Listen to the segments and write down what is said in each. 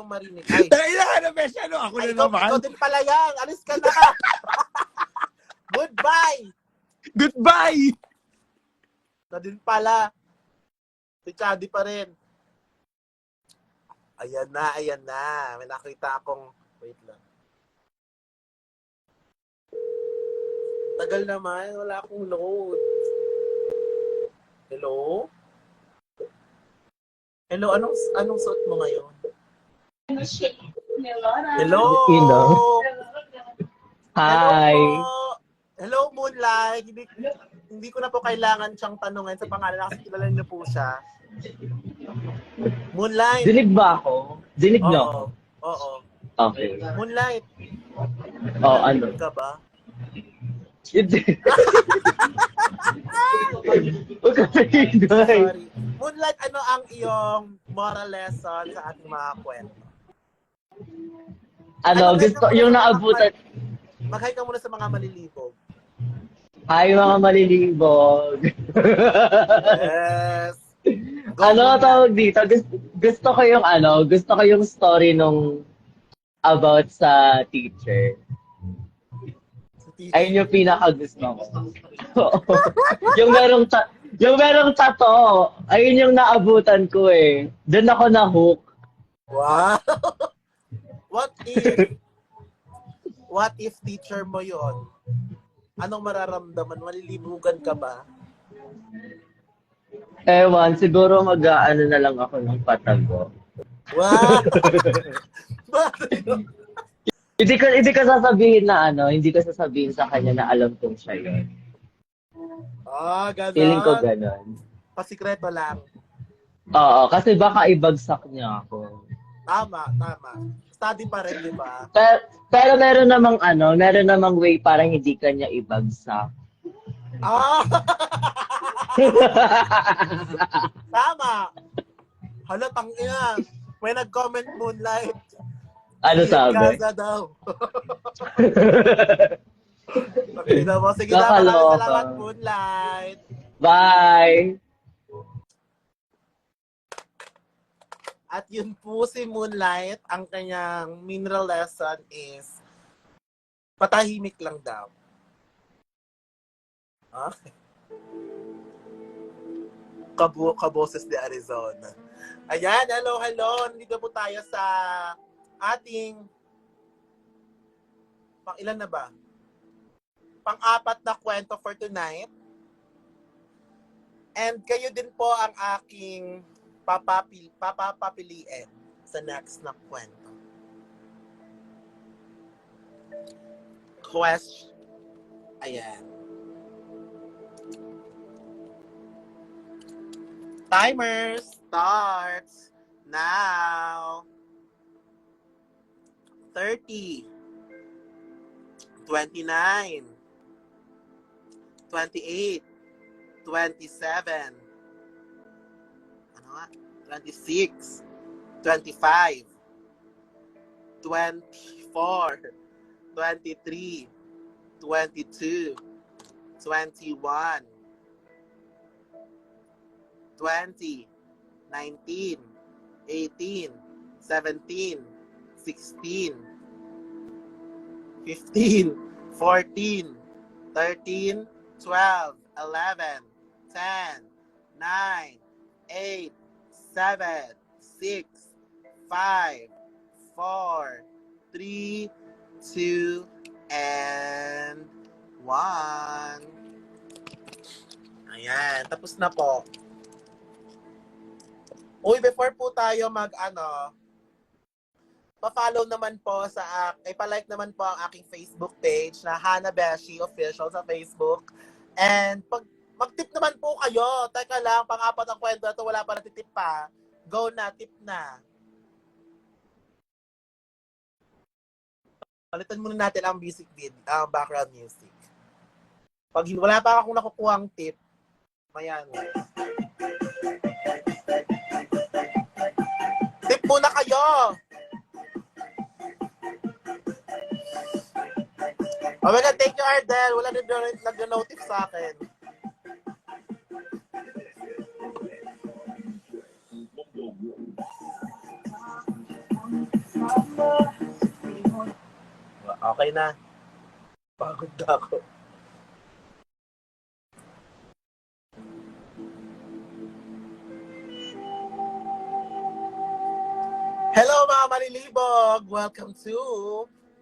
kong marinig. Ay, Dahil na, Besh, ano? Ako na naman. ikaw din pala yan. Alis ka na. Goodbye. Goodbye! Ikaw din pala. Si Chadi pa rin. Ayan na. May nakita akong, wait lang. Tagal naman, wala akong load. Hello? Hello, anong suot mo ngayon? Hello? Hello. Hi. Hello, Moonlight. Hindi ko na po kailangan siyang tanungin sa pangalan kasi kilala niyo po siya. Moonlight. Dinig ba ako? Dinig niyo ako? Oo. Okay. Moonlight. Oh, ano? Ka ba? Hindi. Huwag ka maingay. Sorry. Moonlight, ano ang iyong moral lesson sa ating mga kwento? Ano, gusto, yung naabutan. Mag-hi ka muna sa mga malilibog. Hi, mga malilibog. Yes. Go, Ano Moonlight. tawag dito? Gusto ko yung story nung about sa teacher. Ayun yung pinaka-gusto ko. yung merong tato. Ayun yung naabutan ko eh. Doon ako na-hook. Wow. What if teacher mo yon? Anong mararamdaman? Malilibugan ka ba? Ewan, siguro mag-aano na lang ako ng patago. Wow. Bakit? Hindi ko sasabihin na hindi ko sasabihin sa kanya na alam kong siya yun. Ganon. Feeling ko ganon. Pasikreto lang. Oo, kasi baka ibagsak niya ako. Tama. Study pa rin, di ba? Pero meron namang way para hindi kanya ibagsak. Tama. Halatang ina. May nag-comment Moonlight. Ano sabi? Gaza daw. Sige na, Nakaloka. salamat Moonlight. Bye! At yun po si Moonlight, ang kanyang mineral lesson is patahimik lang daw. Okay. Kaboses de Arizona. Ayan, hello. Nandito po tayo sa ating pang-ilan na ba? Pang-apat na kwento for tonight. And kayo din po ang aking papapiliin sa next na kwento. Question. Ayan. Timer starts now. 30, 29, 28, 27, 26, 25, 24, 23, 22, 21, 20, 19, 18, 17, 16, 15, 14, 13, 12, 11, 10, 9, 8, 7, 6, 5, 4, 3, 2, and 1. Ayan, tapos na po. Uy, before po tayo pa-follow naman po pa-like naman po ang aking Facebook page na Hana Beshi Official sa Facebook. And mag-tip naman po kayo. Teka lang, pang-apat ang kwento na ito, wala pa natitip pa. Go na, tip na. Palitan muna natin ang music ang background music. Pag wala pa akong nakukuha ang tip, mayan. Tip muna kayo! Oh my God, thank you, Ardel. Wala na nag-notif sa akin. Okay na. Pagod na ako. Hello mga malilibog! Welcome to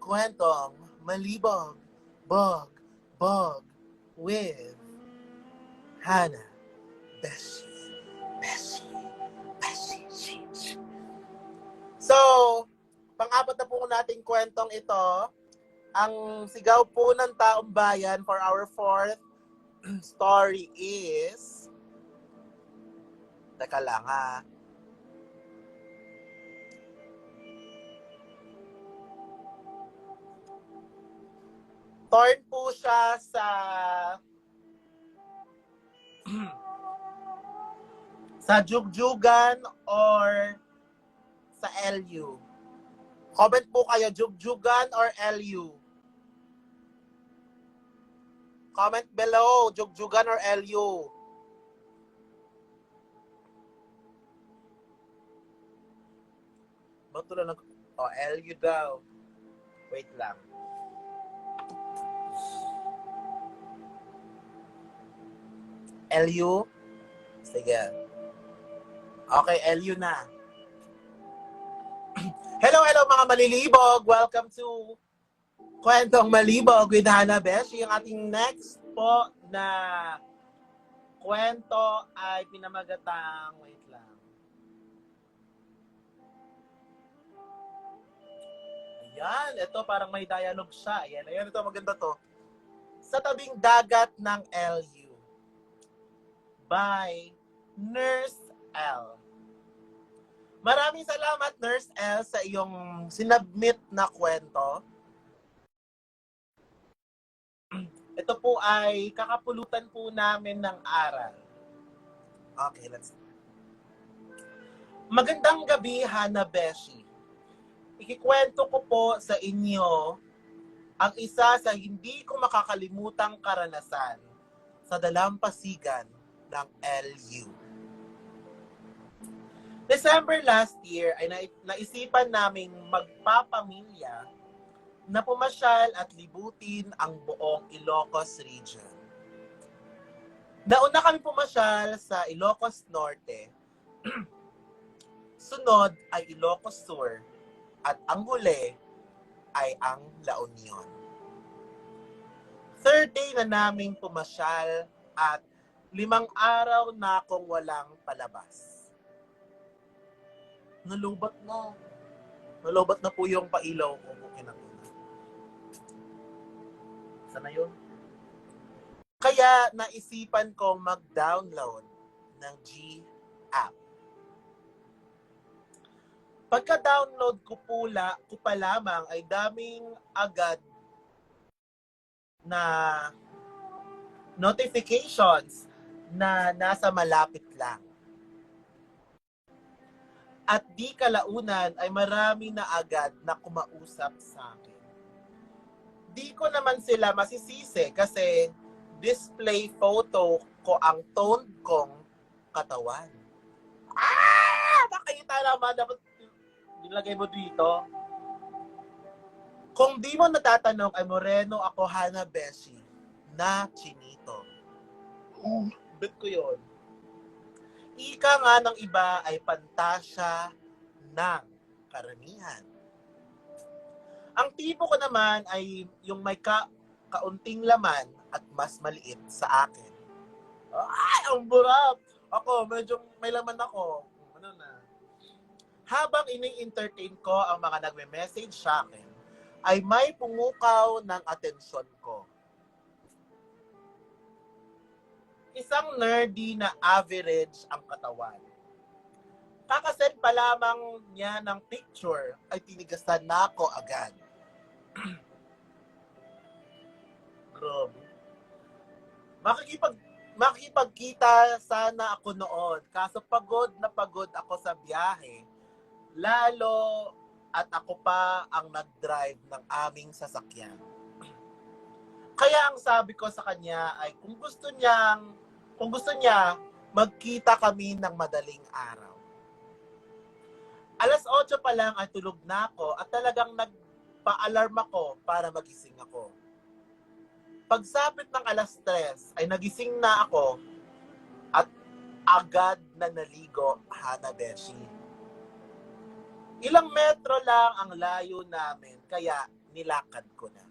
Kwentong Malibog, Bog, Bog, with Hana, Beshi, Beshi, Beshi. So, pang-apat na po nating kwentong ito, ang sigaw po ng taong bayan for our fourth story is... Teka lang ha. Torn po siya sa Jugjugan or sa LU. Comment po kayo, Jugjugan or LU. Comment below, Jugjugan or LU. Ba't na LU daw. Wait lang. LU? Sige. Okay, LU na. Hello mga malilibog! Welcome to Kwentong Malibog with Hana Beshi. Yung ating next po na kwento ay pinamagatang, wait lang. Ayan, ito parang may dialogue siya. Ayan, ito maganda to. Sa tabing dagat ng LU by Nurse L. Maraming salamat, Nurse L, sa iyong sinubmit na kwento. Ito po ay kakapulutan po namin ng aral. Okay, let's... Magandang gabi, Hana Beshi. Ikikwento ko po sa inyo ang isa sa hindi ko makakalimutang karanasan sa dalampasigan ng LU. December last year ay naisipan naming magpapamilya na pumasyal at libutin ang buong Ilocos region. Nauna kami pumasyal sa Ilocos Norte, sunod ay Ilocos Sur, at ang huli ay ang La Union. Third day na naming pumasyal at 5 araw na akong walang palabas. Nalubat na. Nalubat na po yung pailaw ko. Okay na po. Sana yun? Kaya naisipan kong mag-download ng G-app. Pagka-download ko pa lamang ay daming agad na notifications na nasa malapit lang. At di kalaunan ay marami na agad na kumausap sa akin. Di ko naman sila masisisi kasi display photo ko ang toned kong katawan. Nakita naman, dapat nilagay mo dito. Kung di mo natatanong ay moreno ako, Hana Beshi, na chinito. Bet ko yun. Ika nga ng iba ay pantasya ng karamihan. Ang tipo ko naman ay yung may kaunting laman at mas maliit sa akin. Ay, ang burap! Ako, medyo may laman ako. Ano na? Habang ini-entertain ko ang mga nagme-message sa akin, ay may pumukaw ng atensyon ko. Isang nerdy na average ang katawan. Kakasend pa lamang niya ng picture ay tinigasan na ako agad. Grabe. Makikipagkita sana ako noon, kaso pagod na pagod ako sa biyahe. Lalo at ako pa ang nag-drive ng aming sasakyan. Kaya ang sabi ko sa kanya ay kung gusto niya, magkita kami ng madaling araw. 8:00 pa lang ay tulog na ako at talagang pa-alarm ako para magising ako. Pagsapit ng 3:00 ay nagising na ako at agad na naligo, Hanabeshi. Ilang metro lang ang layo namin, kaya nilakad ko na.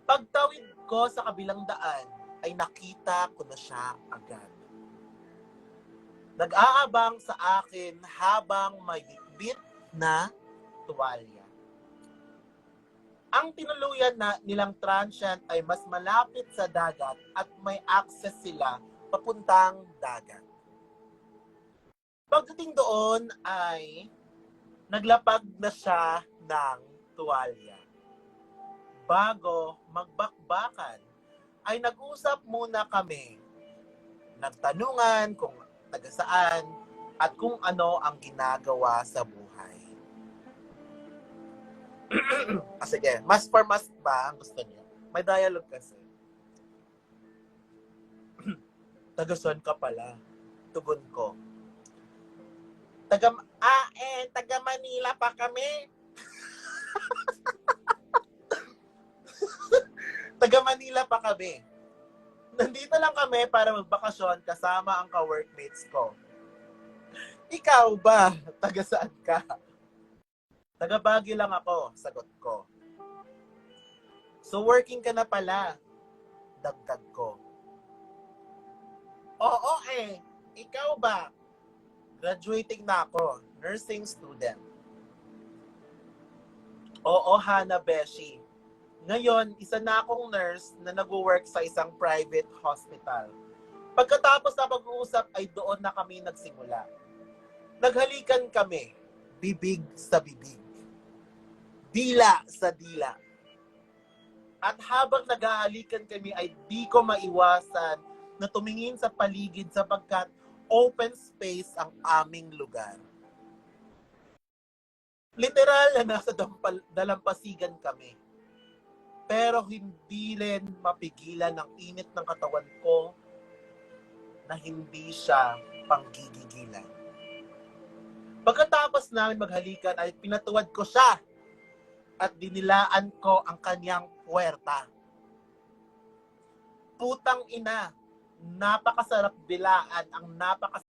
Pagtawid ko sa kabilang daan, ay nakita ko na siya agad. Nag-aabang sa akin habang may bitbit na tuwalya. Ang tinuluyan na nilang transient ay mas malapit sa dagat at may access sila papuntang dagat. Pagdating doon ay naglapag na siya ng tuwalya. Bago magbakbakan, ay nag-usap muna kami. Nagtanungan kung taga saan at kung ano ang ginagawa sa buhay. Sige, mas for mas ba ang gusto niyo? May dialogue kasi. Taga saan ka pala? Tugon ko. Taga Manila pa kami. Taga Manila pa kami. Nandito lang kami para magbakasyon kasama ang ka-workmates ko. Ikaw ba? Taga saan ka? Taga Baguio lang ako, sagot ko. So working ka na pala, dagdag ko. Oo ikaw ba? Graduating na ako, nursing student. Oo, Hanabeshi. Ngayon, isa na akong nurse na nag-work sa isang private hospital. Pagkatapos na pag-uusap ay doon na kami nagsimula. Naghalikan kami, bibig sa bibig, dila sa dila. At habang naghahalikan kami ay di ko maiwasan na tumingin sa paligid sapagkat open space ang aming lugar. Literal na nasa dalampasigan kami. Pero hindi rin mapigilan ang init ng katawan ko na hindi siya panggigigilan. Pagkatapos namin maghalikan ay pinatuwad ko siya at dinilaan ko ang kanyang puwerta. Putang ina, napakasarap dilaan ang